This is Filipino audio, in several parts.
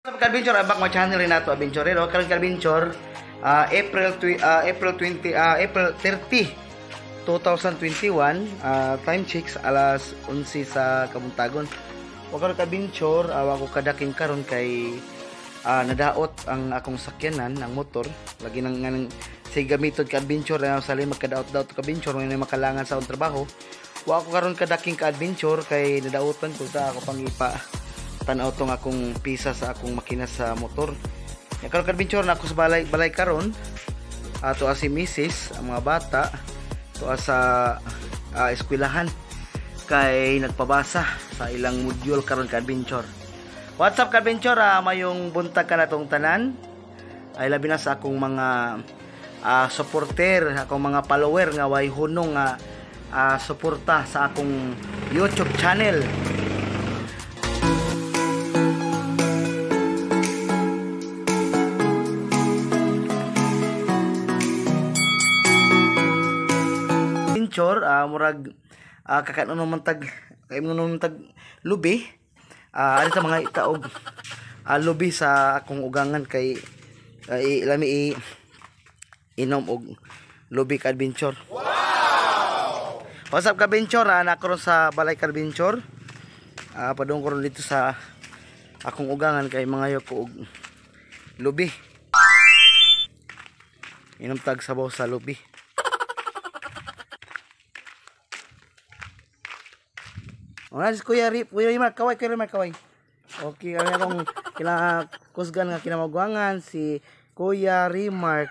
Adventure abak mo channel Renato Adventurero karon adventure April 30 2021 time checks alas 11 sa Kabuntagon. Wa karon adventure wa ko kadaking karon kay nadaot ang akong sakyanan ng motor lagi nang say gamiton ka adventure na sa magkadaot-daot ka adventure may makalangan sa trabaho. Wa ko karon kadaking ka adventure kay nadaotan ko ta ako pangipa tanaw tong akong pisa sa akong makina sa motor. Ya karon adventure na ako sa balay karon. Ato si Mrs. ang mga bata to sa eskwelahan kay nagpabasa sa ilang module karon ka adventure. What's up ka adventure? Mayong buntag ka natong tanan. Ay labi na sa akong mga supporter, akong mga follower nga way hunong nga suporta sa akong YouTube channel. Murag kakanoon man tag lubi ari sa mga itaog lubi sa akong ugangan kay lami inom og lubi ka adventure. Wow! What's up ka adventure? Nakaroon sa balay ka adventure. Padung ko ron dito sa akong ugangan kay mga ko og lubi. Inom tag sabaw sa lubi. Kuya Rimar, kaway. Okay, kami akong kinakusgan nga kinamagwangan si Kuya Rimar.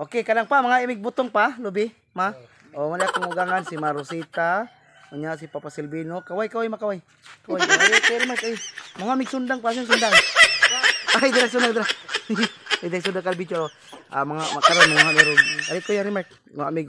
Okay, kanang pa mga imig butong pa, lubi, ma. O wala akong ugangan si Marosita, unya si Papa Silvino. Kaway. Kuya Rimar kay. Mga mig sundang pa sundang. Ay, dira sundang. Dira sundang kalbicho. Mga makaron mga laro. Ay Kuya Rimar, mga amig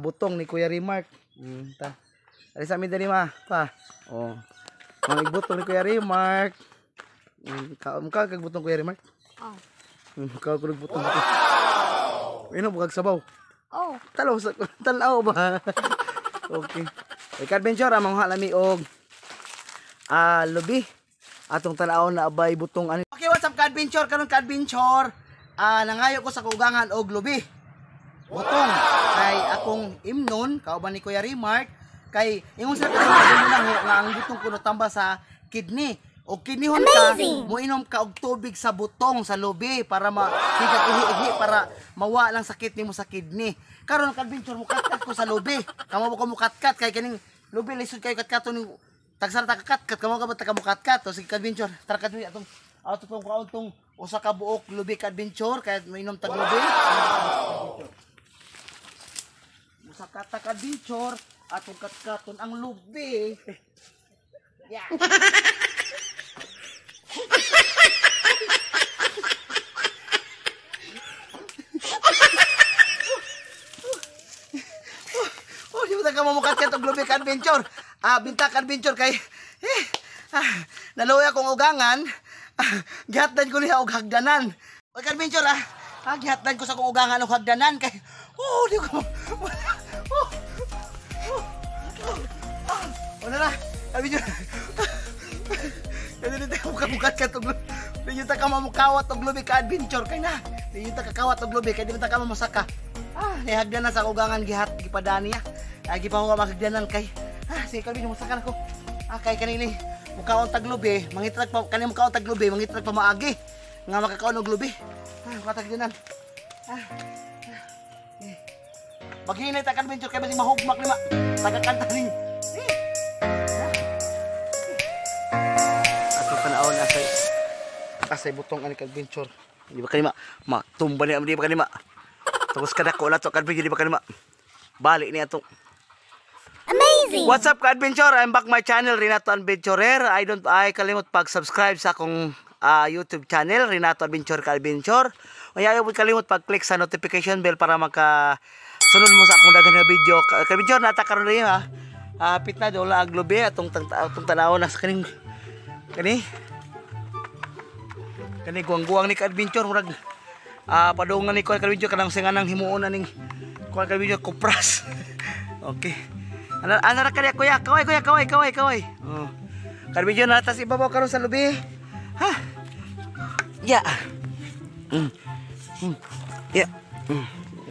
butong ni Kuya Rimar. Ta. Ari sa amin dali ma, pa. Oh. Mga igbutong ni Kuya Rimar. Mukha kag butong Kuya Rimar? Oh. Mukha kag butong. Wow! Ino bugag sabaw? Oh. Tanaw ba? Okay. Ika adventure among halami og lubi. Atong tanaw na abay butong ani. Okay, what's up ka adventure? Karon ka adventure. Nangayo ko sa kugangan og lubi. Butong kay akong imnon kauban ni Kuya Rimar. Kay ingon sa lang nga ang butong kuno tamba sa kidney o kidneyhon ka mo inom ka og tubig sa butong sa lubi para ihi para mawa lang sakit nimo sa kidney. Karon kadventure mo katkat ko sa lubi kamo ko mo katkat kay kaning lubi lisod kay katkaton ni tagsara ta katkat kamo ka ba ta mo katkat to sige kadventure tara kadto atong kautong usa ka buok lubi kadventure kay mainom tag lubi usa ka ta kadventure atong katkaton ang lubi. Yeah. Di ba ka mamukatkat og lubi ka adventure? Binta ka adventure kay naluya akong ugangan. Gihatdan ko niya og hagdanan. Og adventure gihatdan ko sa akong ugangan og hagdanan kay di ko wala na, sabi nyo hindi tayo bukat ka itong lubi hindi tayo ka mamukawat og lubi ka adventure kay na hindi tayo kakawat og lubi kaya hindi tayo ka mamasaka nihagdan na sa kugangan gipadaan niya gipahuwa makagdanan kay sige kalbi nyo masakan ako kay kanini mukawang taglubi mangitrag pa kanini mukawang taglubi mangitrag pa maagi nga makakaon og lubi makatagdanan maghinay tayo ka adventure kaya maling mahugmak lima tagakanta rin asay butong ani adventure di ba kanima matumba ni di ba kanima tapos kadako na to kadbi di ba kanima balik ni ato amazing. What's up ka adventure? I'm back my channel Renato Adventurer. I kalimot pag-subscribe sa akong YouTube channel Renato Adventure ka adventure. Ayaw mo kalimot pag-click sa notification bell para sunod mo sa akong daghan nga video. Ka adventure nata karon rin pit na dola aglobe atong tanaw na sa kani guwang-guwang ni ka-adventure murag padungan ni ka-adventure kanang singanang himuon na ning ka-adventure kupras. Okay. Ano ra kaya kuya? Kaway. Oh. Karbidyo na tas ibabaw karon sa lubi. Ha? Ya. Ya.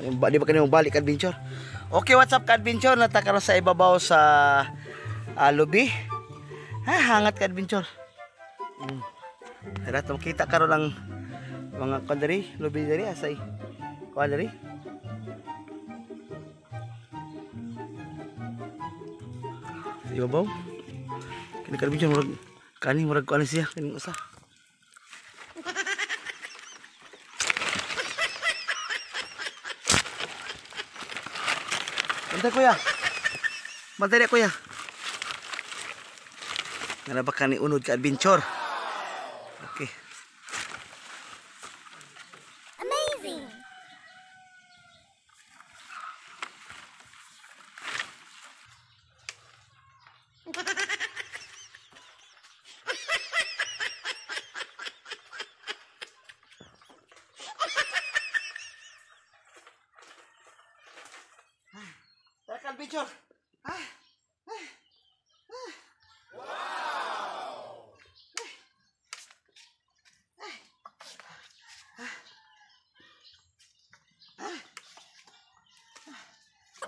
Di ba kanimo balik adventure? Okay, what's up ka-adventure? Natakaroon sa ibabaw sa lobby. Hangat ka-adventure. Tara, kita karon lang mga kandari, lobby dari asay. Kandari. Ibabaw. Kini ka-adventure murag kuan siya kining usa. Bantay kuya. Bantay kuya. Ngana ba kani unod ka adventure? Okay. Amazing. Tara adventure.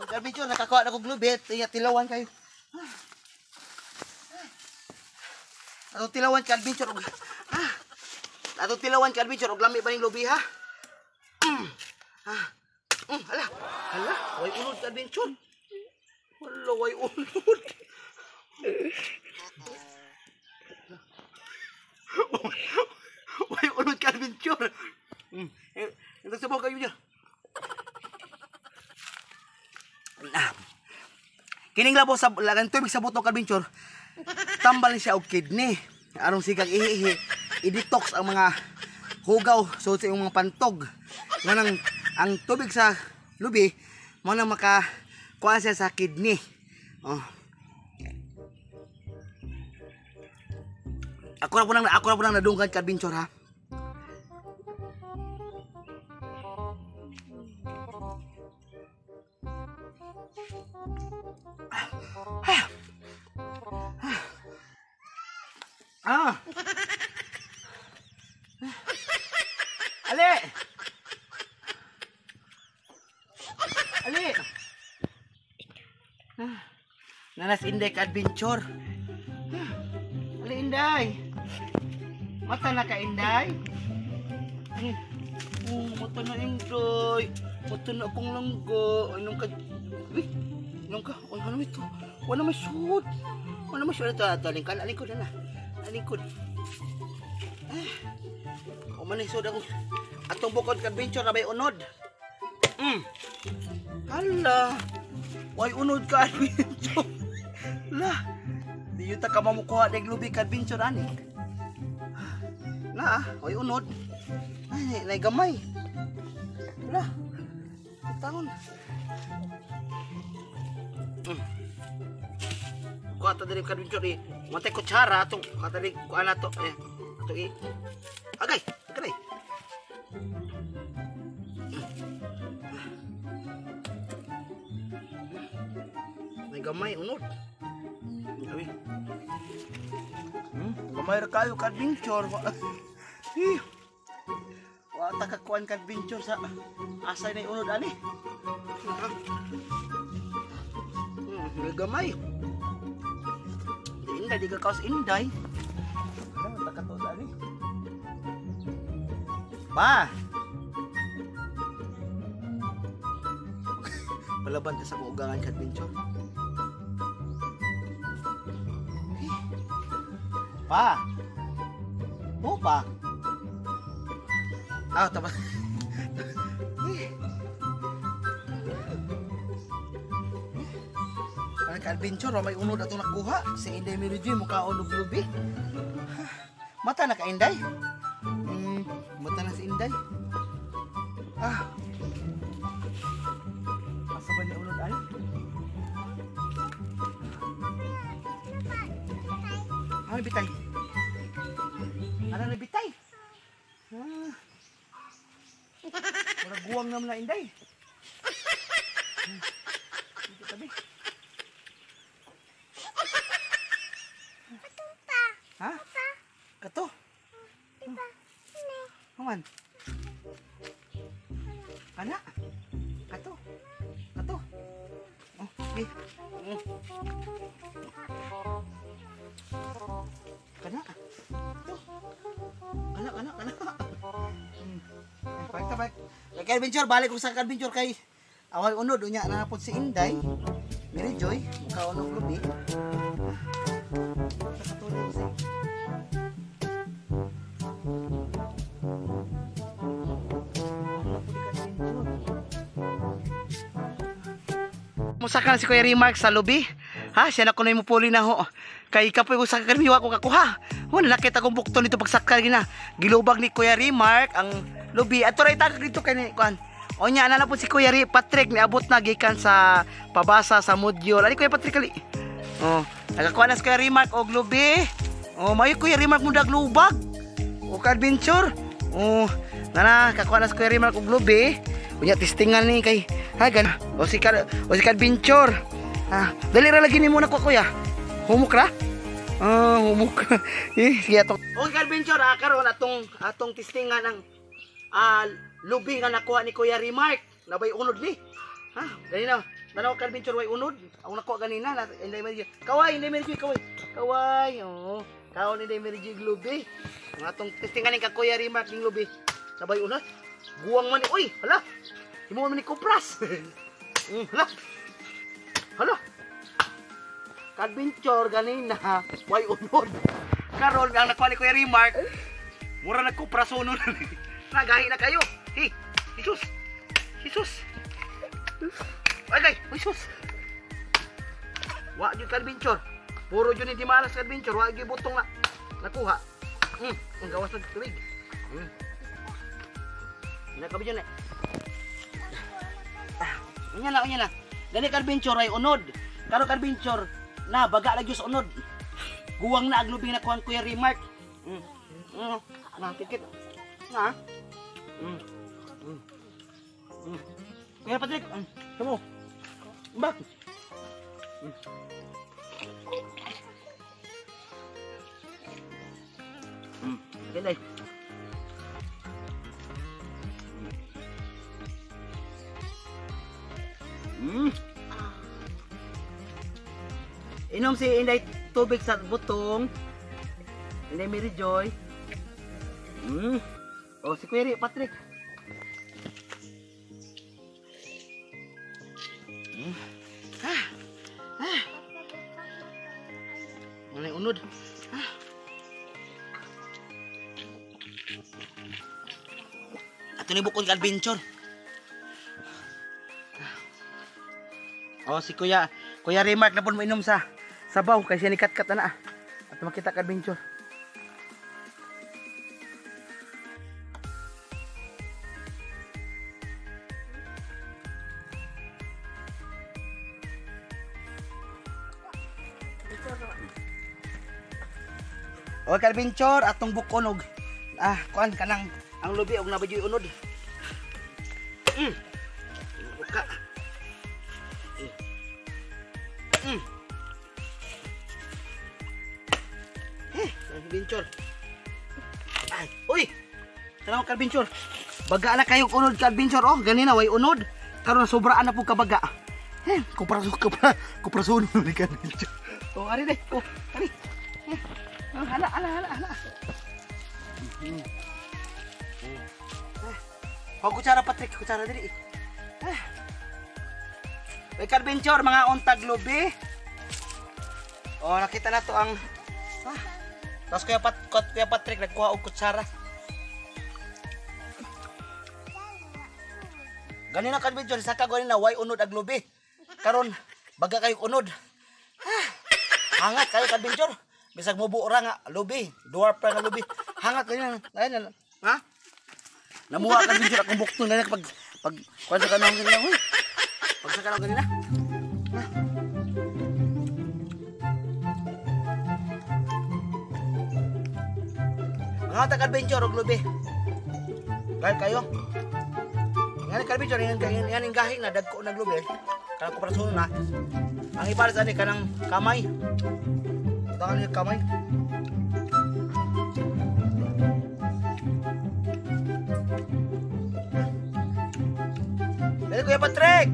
Adventure, nakakuha na kong lubit. Tilawan kayo. Atong tilawan ka adventure. Atong tilawan ka adventure. Og lami ba ning lubi ha? Hala. Hala. Way unod ka adventure. Hala, way unod. Way unod ka adventure. Ito sabaw kayo niya. Kining labo sa lagan tubig sa butong adventure. Tambal ni siya og kidney. Arong sigang ihi i-detox ang mga hugaw so sa mga pantog. Nganang ang tubig sa lubi mo na maka kuha siya sa kidney. Ako na po nang nadunggan ka adventure ha. Ali! Ali! Nanas Inday ka adventure. Ali Inday. Mata na ka Inday. Mata na Inday. Mata na akong langgo. Anong ka? Anong ka? Ano ito? Wala masyud. Wala masyud. Ito, alingkan. Alingkod na. Alingkod. Manisod ako. Atong bukod ka adventure na may unod. Hala. Way unod ka adventure. Lah. Di yun ta ka mamukuha ng lubi ka adventure ani. Na, way unod. Ay, naigamay. Lah. Tangon. Kuha ta diri ka adventure eh. Matay kutsara atong katali kuha na to. Ato i. Agay. Agay. May gamay unod. Gamay ra kayo ka adventure. Wa ta ka kuan ka adventure sa asay na unod ani. May gamay. Di ka kaos Inday. Ano ta ka to ani? Pa! Palaban ka sa kaugangan ka adventure. Pa! Oo pa! Tama. Parang ka-adventure, may unod atong nakuha. Si Inday Merijoy, mukha unog lubi. Mata na ka Inday? Mata na si Inday. Asa ba niya unod ay? Ano bitay? Ano na bitay? Murag guwang naman na Inday. Dito tabi. Ha? Kato? Human. Kana. Kato. Kato. Oh, okay. Kana. Kana. Baik ta baik. Kay adventure balik ko sa adventure kay away unod unya napod si Inday. Miri Joy, mukha unong lubi. Sa katulog sa. Musa ka na si Kuya Remark sa lobby. Ha? Siya na kunoy mo puli na ho. Kay kapoy ko sa karmiwa ko kakuha. Wala nakita kong bukto nito pagsakal gina. Gilubag ni Kuya Remark ang lobby. At turay tagak dito kay ni kuan. O nya na po si Kuya Patrick ni abot na gikan sa pabasa sa module. Ali Kuya Patrick ali. Oh, nagakuha na si Kuya Remark og lobby. Oh, mayo Kuya Remark mo daglubag. O ka-adventure. Oh, nana kakuha na si Kuya Remark og lobby. Unya testingan ni kay hagan o si adventure. Ah, dali ra lagi ni muna ko kuya. Humok ra? Ah, humok. Siya to. O adventure karon atong testingan ang lubi nga nakuha ni Kuya Remark. Nabay unod ni. Ha? Dali na. Nanaw adventure way unod. Ang nakuha ganina na inday medyo. Kaway, inday medyo kaway. Kaway. Oh. Kaon inday medyo lubi. Ang atong testingan ni Kuya Remark ning lubi. Nabay unod. Guwang man ni. Uy, hala. Imo man ni kupras. Hala. Hala. Adventure ganina, way unod. Karon ang nakuha ni Kuya Remark, mura nagkupras unod. Nagahi na kayo. Hey, Jesus. Jesus. Ay, Jesus. Wa gyud adventure. Puro jud ni malas adventure, wa gyud butong na nakuha. Ang gawas ng tubig. Nakabidyo na. Unya na. Gani adventure ay unod. Karo adventure na baga lagi sa unod. Guwang na aglubing na kuhan Kuya Remark. Na tikit. Na. Kuya Patrick, kamu. Mbak. Gilay. Inom si Inday tubig sa butong. Inday Mary Joy. Oh, si Kuya Patrick. Mulai unod. Ato ni bukod ka adventure. Oh, si Kuya Remark na po mo inom sa sabaw kasi siya nikat-kat na at makita ka adventure. O ka-adventure atong bukonog. Kuan kanang ang lubi og nabadyoy unod. Buka. Adventure. Ay, uy. Salamat ka-adventure. Baga na kayo unod ka-adventure oh. Ganina way unod. Karon sobraan na po kabaga. Kuprasun ni ka-adventure. Oh, ari deh. Oh, ari. Hala. Oh, kutsara Patrick, kutsara diri. Ka-adventure mga untag lubi. Oh, nakita na to ang tapos Kuya Patrick nagkuha og kutsara. Ganina ka-adventure saka ganina way unod ag lubi. Karon baga kayo unod. Hangat kayo ka-adventure. Bisag mubo ra nga lubi, dwarf ra nga lubi. Hangat ganina. Ayun ha? Namuha ka-adventure akong bukto na pag kuan sa kanang ganina. Hoy. Pag sa kanang ganina. Mga taga-adventure og lubi. Gayud kayo. Yan ka-adventure yan ang gahing na dagko nag lubi. Kanang kuprasun na. Ang ibarat ani kanang kamay. Tangan ni kamay. Ay, Kuya Patrick!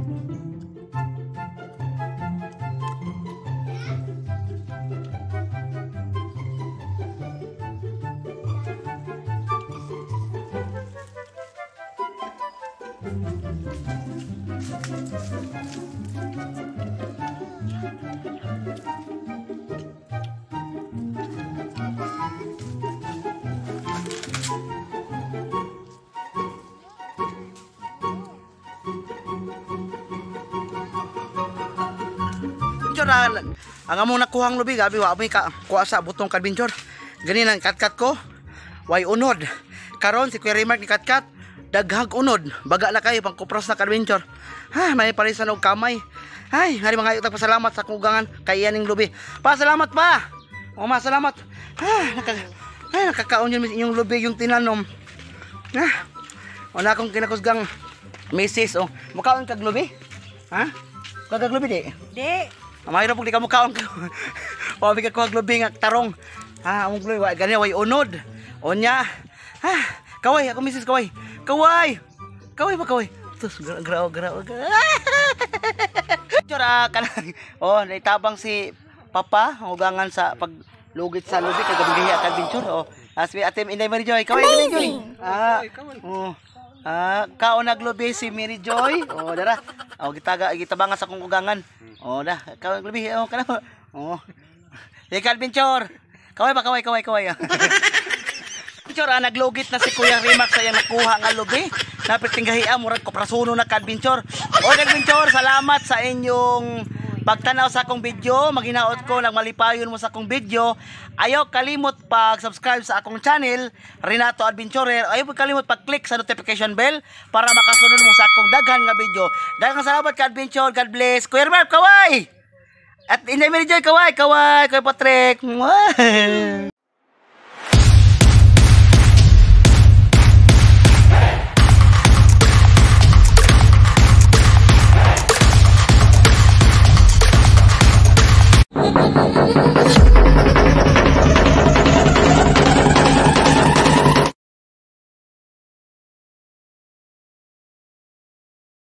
Adventure, ang among nakuhang lubi, gabi wa may kuha sa butong adventure. Gani ang katkat ko, way unod. Karon si Kuya Remark ni katkat, daghag unod. Baga na kayo pang kupros na adventure. Ha, may parisan og kamay. Ay, hari mga ayot pasalamat sa kugangan kay iyaning lubi. Pasalamat pa. O salamat. Nakakaon yun yung lubi yung tinanom. Wala akong kinakusgang misis. O, mukaon kag lubi? Ha? Kag lubi di? Di. Mahirap pag di ka mukaon ka. O, bigay ko kag lubi nga tarong. Ha, among lubi, gani way unod. O nya. Ha, kaway, ako misis kaway. Kaway. Kaway ba kaway? Tus, graw. Tsura ka lang. O, naitabang si Papa, hugangan sa paglugit sa lubi, kay gabigahi at adventure. O, aspi atim Inday Mary Joy. Kaway, Mary Joy. Kaon naglubi si Mary Joy. O, dara. O, gitabangan sa kong hugangan. O, da. Kaon naglubi. O, kana. O. Ika adventure. Kaway ba, kaway. Adventure, naglugit na si Kuya Remark sa iyang nakuha nga lubi. Napitinggahian, murag koprasuno na ka-adventure. O, adventure, salamat sa inyong pagtanaw sa akong video. Maghinaot ko, nagmalipayon mo sa akong video. Ayaw kalimot pag-subscribe sa akong channel, Renato Adventurer. Ayaw kalimot pag-click sa notification bell para makasunod mo sa akong daghan nga video. Daghang salamat ka-adventure. God bless. Kuya Remark, kaway! At Inday Mary Joy, kaway! Kuya Patrick.